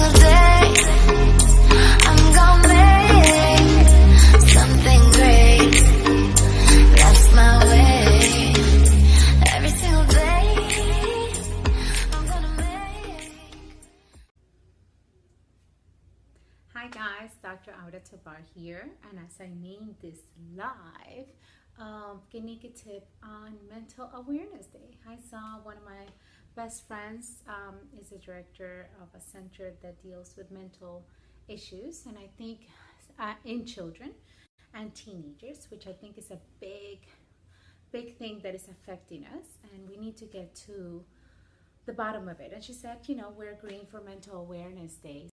single day I'm gonna make something great. That's my way. Every single day I'm gonna make. Hi guys, Dr. Tovar here, and as I named this live, Ganika tip on Mental Awareness Day. I saw one of my best friends is a director of a center that deals with mental issues, and I think in children and teenagers, which I think is a big thing that is affecting us, and we need to get to the bottom of it. And she said, you know, we're agreeing for Mental Awareness Day.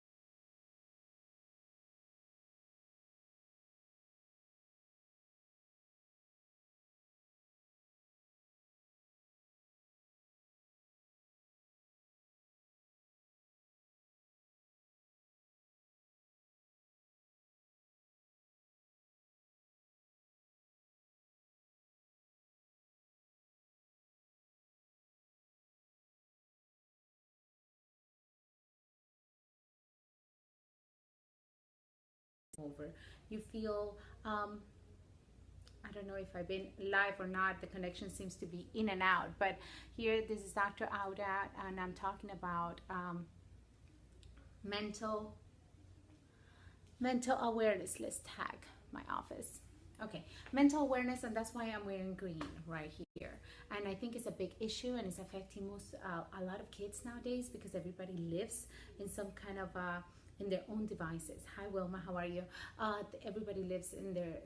Over, you feel I don't know if I've been live or not. The connection seems to be in and out, but here this is Dr. Auda, and I'm talking about mental awareness. Let's tag my office. Okay, mental awareness, and that's why I'm wearing green right here. And I think it's a big issue, and it's affecting a lot of kids nowadays, because everybody lives in some kind of in their own devices. Hi Wilma, how are you? Everybody lives in their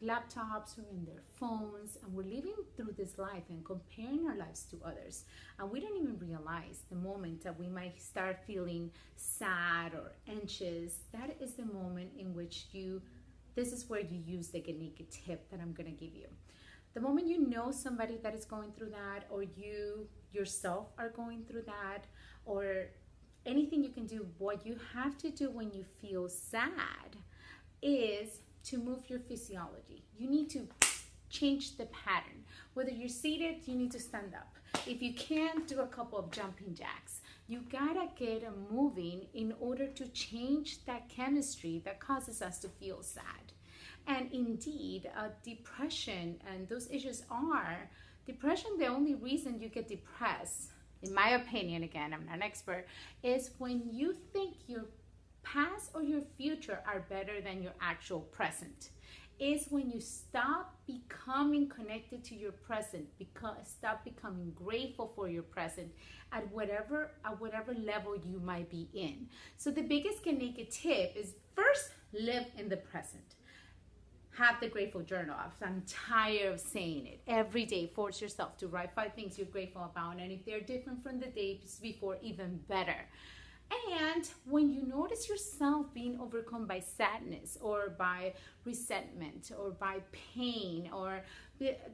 laptops or in their phones, and we're living through this life and comparing our lives to others, and we don't even realize the moment that we might start feeling sad or anxious. That is the moment in which this is where you use the Ganika tip that I'm going to give you. The moment you know somebody that is going through that, or you yourself are going through that, or anything you can do, what you have to do when you feel sad is to move your physiology. You need to change the pattern. Whether you're seated, you need to stand up. If you can't, do a couple of jumping jacks. You gotta get moving in order to change that chemistry that causes us to feel sad. And indeed, depression and those issues are, depression, the only reason you get depressed, in my opinion, again, I'm not an expert, is when you think your past or your future are better than your actual present. Is when you stop becoming connected to your present, stop becoming grateful for your present at whatever level you might be in. So the biggest Ganika tip is, first, live in the present. Have the grateful journal. I'm tired of saying it. Every day, force yourself to write 5 things you're grateful about, and if they're different from the days before, even better. And when you notice yourself being overcome by sadness or by resentment or by pain or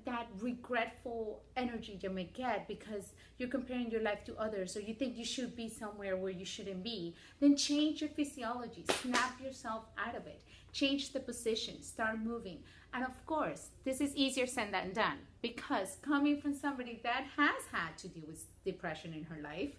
that regretful energy you may get because you're comparing your life to others, or you think you should be somewhere where you shouldn't be, then change your physiology. Snap yourself out of it. Change the position. Start moving. And of course, this is easier said than done, because coming from somebody that has had to deal with depression in her life,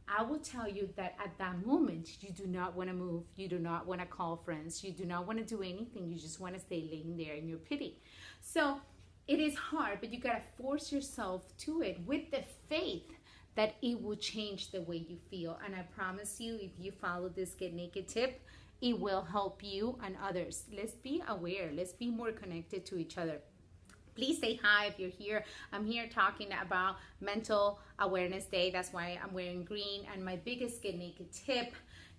I will tell you that at that moment, you do not want to move. You do not want to call friends. You do not want to do anything. You just want to stay laying there in your pity. So it is hard, but you got to force yourself to it with the faith that it will change the way you feel. And I promise you, if you follow this Ganika tip, it will help you and others. Let's be aware. Let's be more connected to each other. Please say hi if you're here. I'm here talking about Mental Awareness Day. That's why I'm wearing green. And my biggest Ganika tip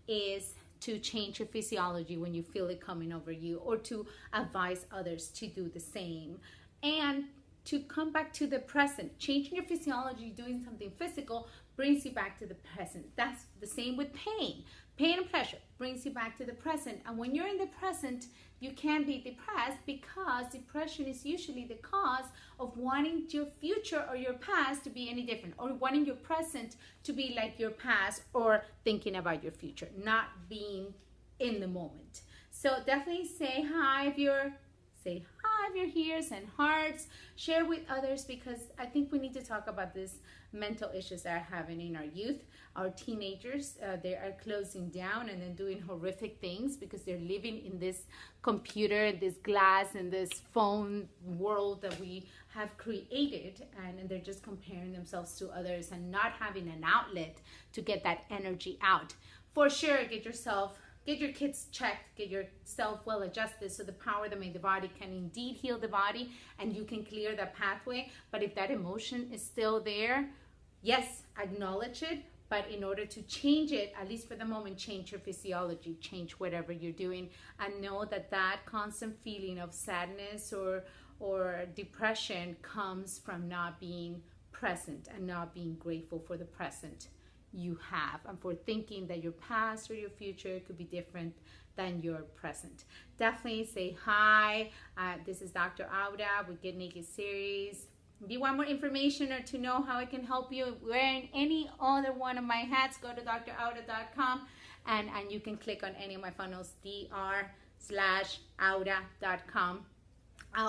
is to change your physiology when you feel it coming over you, or to advise others to do the same. And to come back to the present. Changing your physiology, doing something physical, brings you back to the present. That's the same with pain. Pain and pleasure brings you back to the present. And when you're in the present, you can't be depressed, because depression is usually the cause of wanting your future or your past to be any different, or wanting your present to be like your past, or thinking about your future, not being in the moment. So definitely say hi if you're, say hi subscribe your ears and hearts, share with others, because I think we need to talk about this mental issues that are happening in our youth, our teenagers. They are closing down and then doing horrific things because they're living in this computer, this glass, and this phone world that we have created, and they're just comparing themselves to others and not having an outlet to get that energy out. For sure, get your kids checked, get yourself well adjusted so the power that made the body can indeed heal the body and you can clear that pathway. But if that emotion is still there, yes, acknowledge it, but in order to change it, at least for the moment, change your physiology, change whatever you're doing, and know that that constant feeling of sadness or depression comes from not being present and not being grateful for the present you have, and for thinking that your past or your future could be different than your present. Definitely say hi. This is Dr. Aura with Get Naked series. If you want more information or to know how I can help you wearing any other one of my hats, go to draura.com and you can click on any of my funnels, dr/aura.com.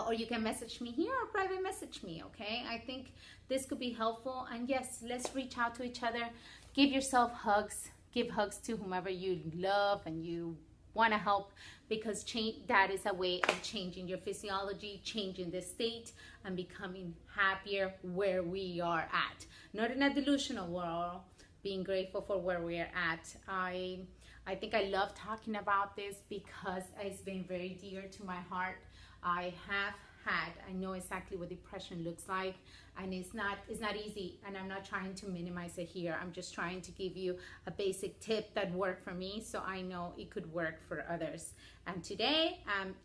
Or you can message me here or private message me, okay? I think this could be helpful. And yes, let's reach out to each other. Give yourself hugs. Give hugs to whomever you love and you want to help, because that is a way of changing your physiology, changing the state, and becoming happier where we are at. Not in a delusional world, being grateful for where we are at. I think I love talking about this because it's been very dear to my heart. I know exactly what depression looks like, and it's not easy, and I'm not trying to minimize it here. I'm just trying to give you a basic tip that worked for me, so I know it could work for others. And today, I'm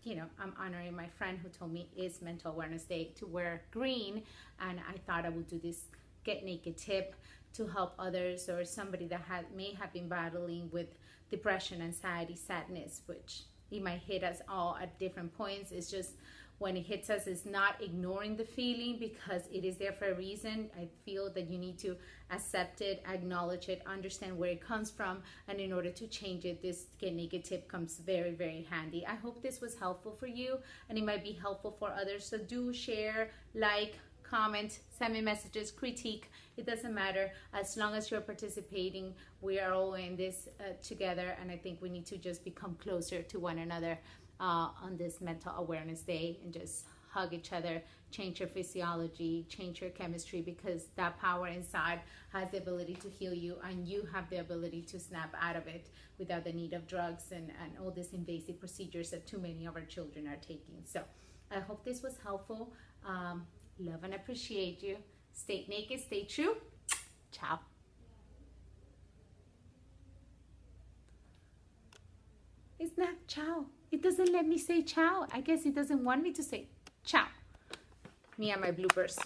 honoring my friend who told me it's Mental Awareness Day to wear green, and I thought I would do this Get Naked tip to help others or somebody that may have been battling with depression, anxiety, sadness, which it might hit us all at different points. It's just when it hits us, it's not ignoring the feeling because it is there for a reason. I feel that you need to accept it, acknowledge it, understand where it comes from, and in order to change it, this Get Naked tip comes very, very handy. I hope this was helpful for you, and it might be helpful for others. So do share, like, comment, send me messages, critique. It doesn't matter. As long as you're participating, we are all in this together, and I think we need to just become closer to one another on this Mental Awareness Day and just hug each other, change your physiology, change your chemistry, because that power inside has the ability to heal you, and you have the ability to snap out of it without the need of drugs and all these invasive procedures that too many of our children are taking. So I hope this was helpful. Love and appreciate you. Stay naked, stay true. Ciao. It's not ciao. It doesn't let me say ciao. I guess it doesn't want me to say ciao. Me and my bloopers.